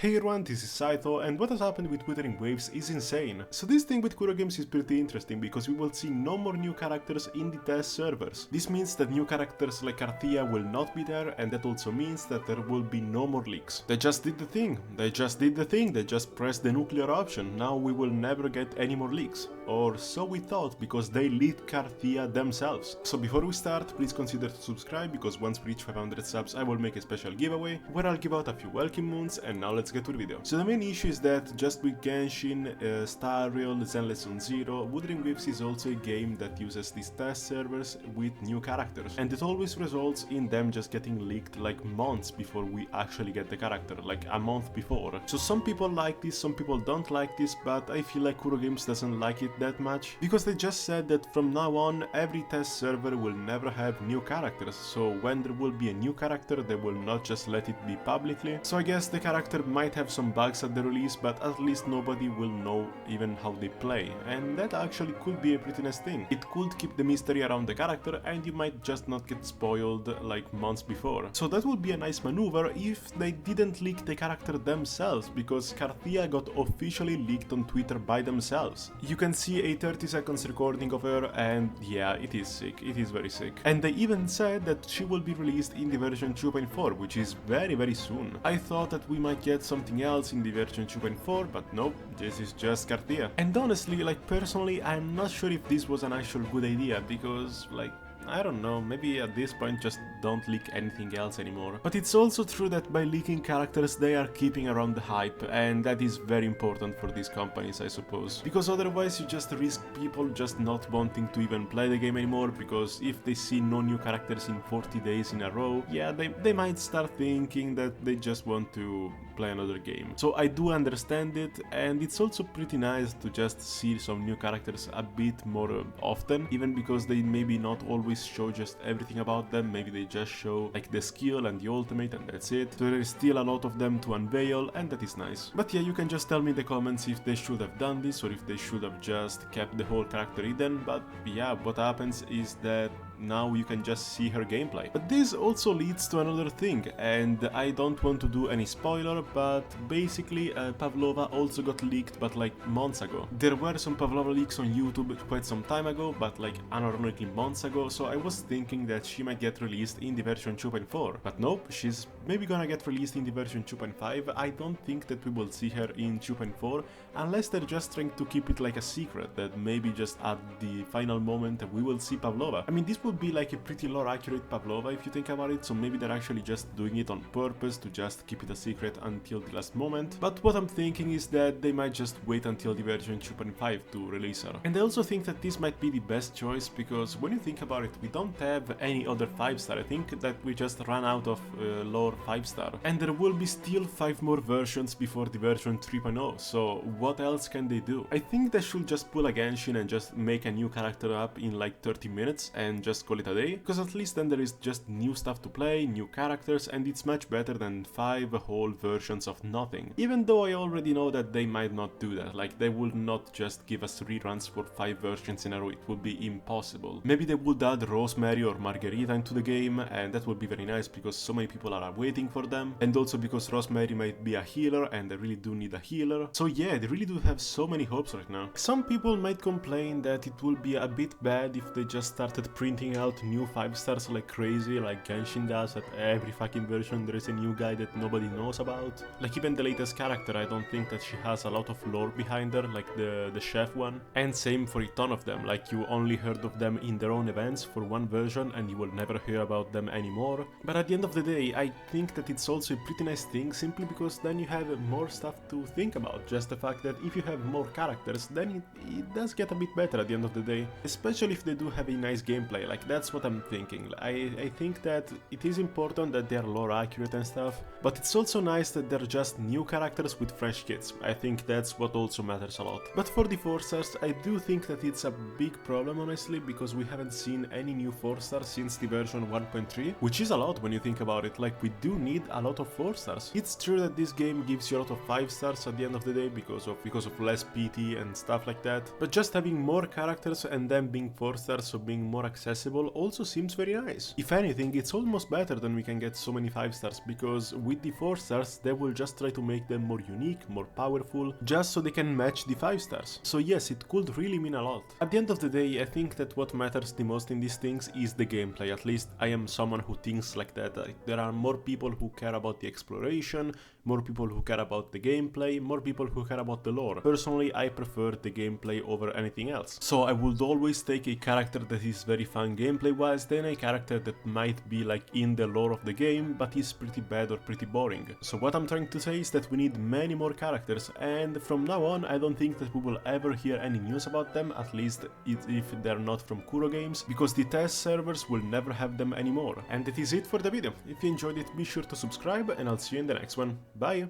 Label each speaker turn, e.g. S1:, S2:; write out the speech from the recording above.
S1: Hey everyone, this is Saito, and what has happened with Wuthering Waves is insane. So this thing with Kuro Games is pretty interesting because we will see no more new characters in the test servers. This means that new characters like CARTETHYIA will not be there, and that also means that there will be no more leaks. They just did the thing, they just pressed the nuclear option, now we will never get any more leaks. Or so we thought, because they leaked CARTETHYIA themselves. So before we start, please consider to subscribe, because once we reach 500 subs I will make a special giveaway, where I'll give out a few welcome moons, and now let's get to the video. So the main issue is that just with Genshin, Star Rail, Zen Lesson Zero, Wuthering Waves is also a game that uses these test servers with new characters, and it always results in them just getting leaked like months before we actually get the character, like a month before. So some people like this, some people don't like this, but I feel like Kuro Games doesn't like it that much, because they just said that from now on every test server will never have new characters, so when there will be a new character they will not just let it be publicly. So I guess the character might have some bugs at the release, but at least nobody will know even how they play, and that actually could be a pretty nice thing. It could keep the mystery around the character and you might just not get spoiled like months before. So that would be a nice maneuver if they didn't leak the character themselves, because CARTETHYIA got officially leaked on Twitter by themselves. You can see a 30 seconds recording of her, and yeah, it is sick, it is very sick. And they even said that she will be released in the version 2.4, which is very soon. I thought that we might get something else in the version 2.4, but nope, this is just CARTETHYIA. And honestly, like personally, I'm not sure if this was an actual good idea, because like, I don't know, maybe at this point just don't leak anything else anymore. But it's also true that by leaking characters they are keeping around the hype, and that is very important for these companies, I suppose. Because otherwise you just risk people just not wanting to even play the game anymore, because if they see no new characters in 40 days in a row, yeah, they might start thinking that they just want to play another game. So I do understand it, and it's also pretty nice to just see some new characters a bit more often, even because they maybe not always show just everything about them, maybe they just show like the skill and the ultimate and that's it. So there is still a lot of them to unveil, and that is nice. But yeah, you can just tell me in the comments if they should have done this or if they should have just kept the whole character hidden. But yeah, what happens is that now you can just see her gameplay. But this also leads to another thing, and I don't want to do any spoiler, but basically Pavlova also got leaked, but like months ago. There were some Pavlova leaks on YouTube quite some time ago, but like unironically months ago, so I was thinking that she might get released in the version 2.4. But nope, she's maybe gonna get released in the version 2.5. I don't think that we will see her in 2.4, unless they're just trying to keep it like a secret, that maybe just at the final moment we will see Pavlova. I mean, this would be like a pretty lore accurate Pavlova if you think about it, so maybe they're actually just doing it on purpose to just keep it a secret until the last moment. But what I'm thinking is that they might just wait until the version 2.5 to release her. And I also think that this might be the best choice, because when you think about it, we don't have any other 5-star. I think that we just ran out of lore 5-star, and there will be still 5 more versions before the version 3.0, so what else can they do? I think they should just pull a Genshin and just make a new character up in like 30 minutes and just call it a day, because at least then there is just new stuff to play, new characters, and it's much better than 5 whole versions of nothing. Even though I already know that they might not do that, like they will not just give us reruns for 5 versions in a row, it would be impossible. Maybe they would add Rosemary or Margarita into the game, and that would be very nice because so many people are waiting for them, and also because Rosemary might be a healer and they really do need a healer. So yeah, they really do have so many hopes right now. Some people might complain that it will be a bit bad if they just started printing out new 5-stars like crazy, like Genshin does. At every fucking version there is a new guy that nobody knows about. Like even the latest character, I don't think that she has a lot of lore behind her, like the chef one. And same for a ton of them, like you only heard of them in their own events for one version and you will never hear about them anymore. But at the end of the day, I think that it's also a pretty nice thing, simply because then you have more stuff to think about. Just the fact that if you have more characters, then it does get a bit better at the end of the day, especially if they do have a nice gameplay. Like that's what I'm thinking. I think that it is important that they're lore accurate and stuff, but it's also nice that they're just new characters with fresh kits. I think that's what also matters a lot. But for the 4-stars, I do think that it's a big problem, honestly, because we haven't seen any new 4-stars since the version 1.3, which is a lot when you think about it. Like we do need a lot of 4 stars. It's true that this game gives you a lot of 5 stars at the end of the day because of less PT and stuff like that, but just having more characters and them being 4 stars, so being more accessible, also seems very nice. If anything, it's almost better than we can get so many 5 stars, because with the 4 stars they will just try to make them more unique, more powerful, just so they can match the 5 stars. So yes, it could really mean a lot. At the end of the day, I think that what matters the most in these things is the gameplay. At least I am someone who thinks like that. There are more people who care about the exploration, more people who care about the gameplay, more people who care about the lore. Personally, I prefer the gameplay over anything else. So I would always take a character that is very fun gameplay wise than a character that might be like in the lore of the game but is pretty bad or pretty boring. So what I'm trying to say is that we need many more characters, and from now on I don't think that we will ever hear any news about them, at least if they're not from Kuro Games, because the test servers will never have them anymore. And that is it for the video. If you enjoyed it, be sure to subscribe and I'll see you in the next one. Bye!